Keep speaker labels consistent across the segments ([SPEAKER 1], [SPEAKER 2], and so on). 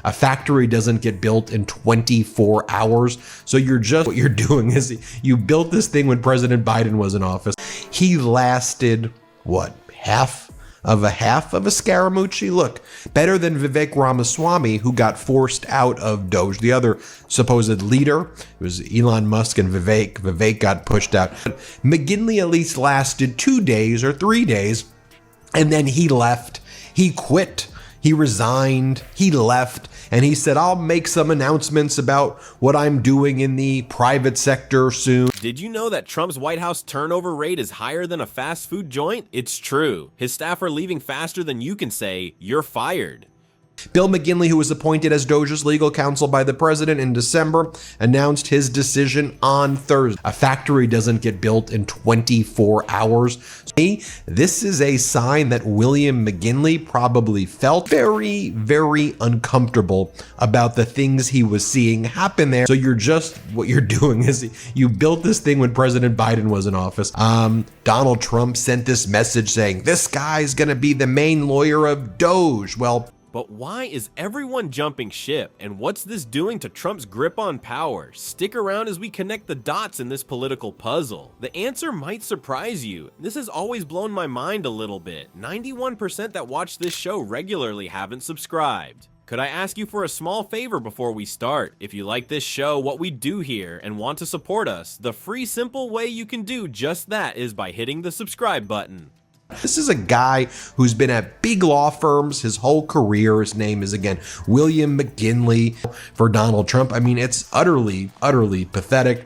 [SPEAKER 1] A factory doesn't get built in 24 hours. So what you're doing is you built this thing when President Biden was in office. He lasted, what, half of a Scaramucci? Look, better than Vivek Ramaswamy, who got forced out of Doge. The other supposed leader, it was Elon Musk and Vivek. Vivek got pushed out. But McGinley at least lasted 2 days or 3 days, and then he left. He quit. He resigned. He left. And he said, I'll make some announcements about what I'm doing in the private sector soon.
[SPEAKER 2] Did you know that Trump's White House turnover rate is higher than a fast food joint? It's true. His staff are leaving faster than you can say, you're fired.
[SPEAKER 1] Bill McGinley, who was appointed as Doge's legal counsel by the president in December, announced his decision on Thursday. A factory doesn't get built in 24 hours. This is a sign that William McGinley probably felt very, very uncomfortable about the things he was seeing happen there. So what you're doing is you built this thing when President Biden was in office. Donald Trump sent this message saying, this guy's going to be the main lawyer of Doge. Well,
[SPEAKER 2] but why is everyone jumping ship, and what's this doing to Trump's grip on power? Stick around as we connect the dots in this political puzzle. The answer might surprise you. This has always blown my mind a little bit. 91% that watch this show regularly haven't subscribed. Could I ask you for a small favor before we start? If you like this show, what we do here, and want to support us, the free, simple way you can do just that is by hitting the subscribe button.
[SPEAKER 1] This is a guy who's been at big law firms his whole career. His name is, again, William McGinley for Donald Trump. I mean, it's utterly, utterly pathetic.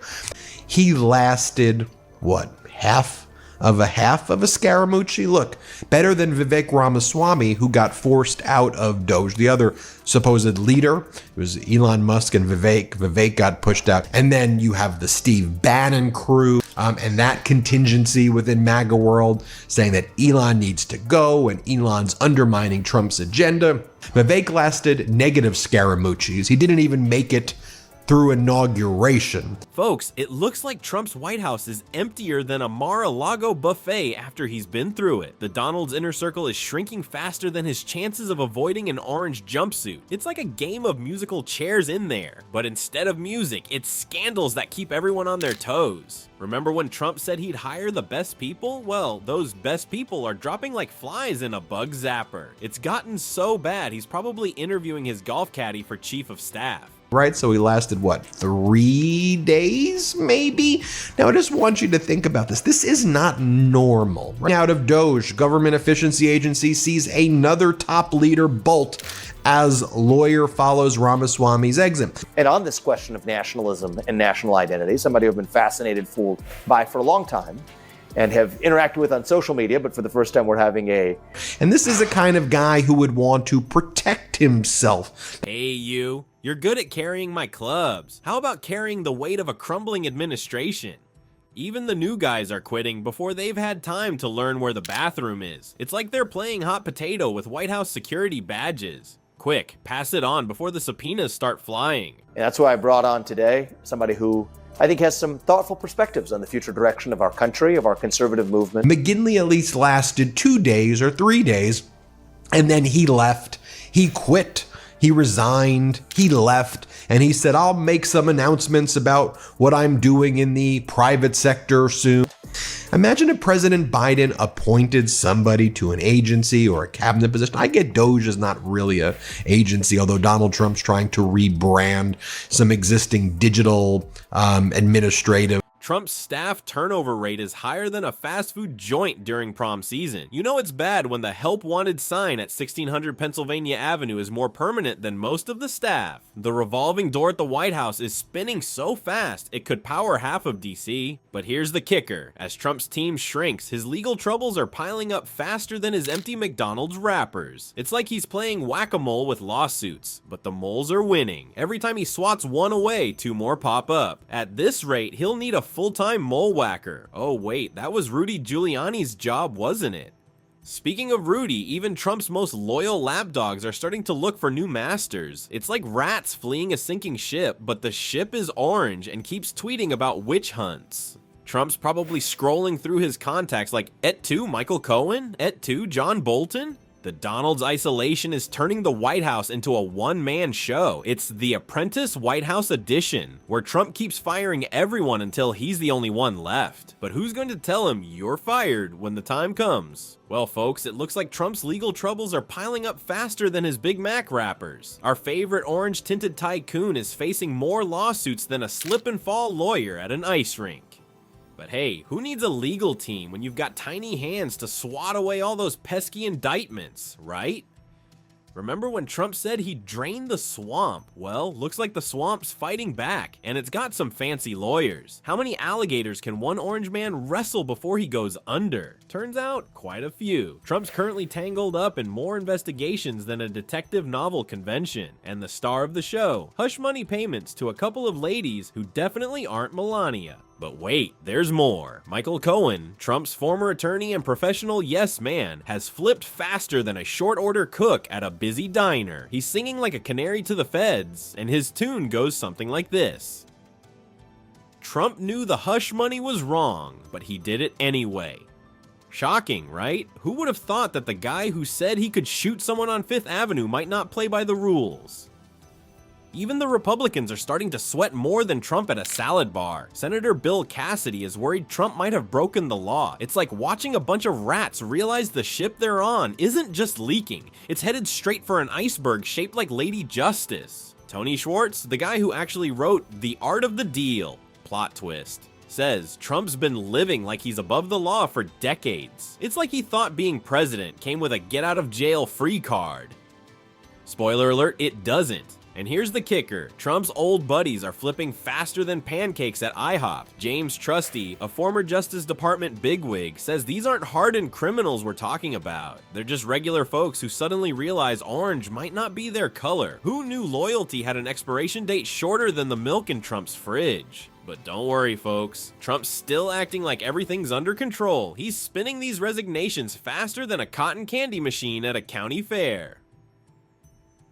[SPEAKER 1] He lasted, what, half of a Scaramucci? Look, better than Vivek Ramaswamy, who got forced out of Doge. The other supposed leader, it was Elon Musk and Vivek. Vivek got pushed out. And then you have the Steve Bannon crew. And that contingency within MAGA world saying that Elon needs to go and Elon's undermining Trump's agenda. Vivek lasted negative Scaramucci's. He didn't even make it through inauguration.
[SPEAKER 2] Folks, it looks like Trump's White House is emptier than a Mar-a-Lago buffet after he's been through it. The Donald's inner circle is shrinking faster than his chances of avoiding an orange jumpsuit. It's like a game of musical chairs in there. But instead of music, it's scandals that keep everyone on their toes. Remember when Trump said he'd hire the best people? Well, those best people are dropping like flies in a bug zapper. It's gotten so bad, he's probably interviewing his golf caddy for chief of staff.
[SPEAKER 1] Right, so he lasted, what, 3 days, maybe? Now, I just want you to think about this. This is not normal. Right out of Doge, government efficiency agency sees another top leader bolt as lawyer follows Ramaswamy's exit.
[SPEAKER 3] And on this question of nationalism and national identity, somebody I've been fascinated by for a long time, and have interacted with on social media, but for the first time we're having
[SPEAKER 1] And this is the kind of guy who would want to protect himself.
[SPEAKER 2] Hey you, you're good at carrying my clubs. How about carrying the weight of a crumbling administration? Even the new guys are quitting before they've had time to learn where the bathroom is. It's like they're playing hot potato with White House security badges. Quick, pass it on before the subpoenas start flying.
[SPEAKER 3] And that's why I brought on today somebody who I think has some thoughtful perspectives on the future direction of our country, of our conservative movement.
[SPEAKER 1] McGinley at least lasted 2 days or 3 days, and then he left. He quit. He resigned. He left. And he said, I'll make some announcements about what I'm doing in the private sector soon. Imagine if President Biden appointed somebody to an agency or a cabinet position. I get Doge is not really an agency, although Donald Trump's trying to rebrand some existing digital administrative.
[SPEAKER 2] Trump's staff turnover rate is higher than a fast food joint during prom season. You know it's bad when the help wanted sign at 1600 Pennsylvania Avenue is more permanent than most of the staff. The revolving door at the White House is spinning so fast it could power half of DC. But here's the kicker. As Trump's team shrinks, his legal troubles are piling up faster than his empty McDonald's wrappers. It's like he's playing whack-a-mole with lawsuits, but the moles are winning. Every time he swats one away, 2 more pop up. At this rate, he'll need a full-time mole whacker. Oh wait, that was Rudy Giuliani's job, wasn't it? Speaking of Rudy, even Trump's most loyal lapdogs are starting to look for new masters. It's like rats fleeing a sinking ship, but the ship is orange and keeps tweeting about witch hunts. Trump's probably scrolling through his contacts like, Et tu, Michael Cohen? Et tu, John Bolton? The Donald's isolation is turning the White House into a one-man show. It's The Apprentice White House Edition, where Trump keeps firing everyone until he's the only one left. But who's going to tell him you're fired when the time comes? Well, folks, it looks like Trump's legal troubles are piling up faster than his Big Mac wrappers. Our favorite orange-tinted tycoon is facing more lawsuits than a slip-and-fall lawyer at an ice rink. But hey, who needs a legal team when you've got tiny hands to swat away all those pesky indictments, right? Remember when Trump said he drained the swamp? Well, looks like the swamp's fighting back, and it's got some fancy lawyers. How many alligators can one orange man wrestle before he goes under? Turns out, quite a few. Trump's currently tangled up in more investigations than a detective novel convention. And the star of the show, hush money payments to a couple of ladies who definitely aren't Melania. But wait, there's more. Michael Cohen, Trump's former attorney and professional yes man, has flipped faster than a short order cook at a busy diner. He's singing like a canary to the feds, and his tune goes something like this. Trump knew the hush money was wrong, but he did it anyway. Shocking, right? Who would have thought that the guy who said he could shoot someone on Fifth Avenue might not play by the rules? Even the Republicans are starting to sweat more than Trump at a salad bar. Senator Bill Cassidy is worried Trump might have broken the law. It's like watching a bunch of rats realize the ship they're on isn't just leaking, it's headed straight for an iceberg shaped like Lady Justice. Tony Schwartz, the guy who actually wrote The Art of the Deal, plot twist, says Trump's been living like he's above the law for decades. It's like he thought being president came with a get out of jail free card. Spoiler alert, it doesn't. And here's the kicker, Trump's old buddies are flipping faster than pancakes at IHOP. James Trusty, a former Justice Department bigwig, says these aren't hardened criminals we're talking about. They're just regular folks who suddenly realize orange might not be their color. Who knew loyalty had an expiration date shorter than the milk in Trump's fridge? But don't worry, folks. Trump's still acting like everything's under control. He's spinning these resignations faster than a cotton candy machine at a county fair.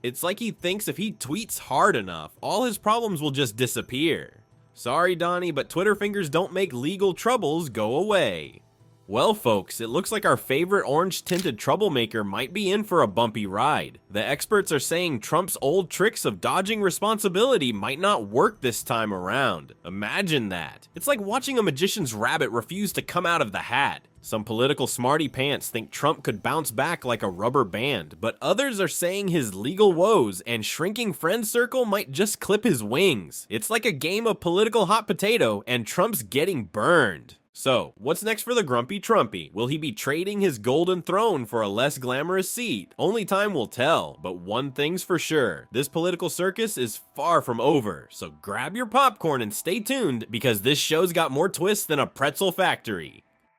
[SPEAKER 2] It's like he thinks if he tweets hard enough, all his problems will just disappear. Sorry, Donnie, but Twitter fingers don't make legal troubles go away. Well, folks, it looks like our favorite orange-tinted troublemaker might be in for a bumpy ride. The experts are saying Trump's old tricks of dodging responsibility might not work this time around. Imagine that. It's like watching a magician's rabbit refuse to come out of the hat. Some political smarty pants think Trump could bounce back like a rubber band, but others are saying his legal woes and shrinking friend circle might just clip his wings. It's like a game of political hot potato, and Trump's getting burned. So, what's next for the grumpy Trumpy? Will he be trading his golden throne for a less glamorous seat? Only time will tell, but one thing's for sure. This political circus is far from over, so grab your popcorn and stay tuned because this show's got more twists than a pretzel factory.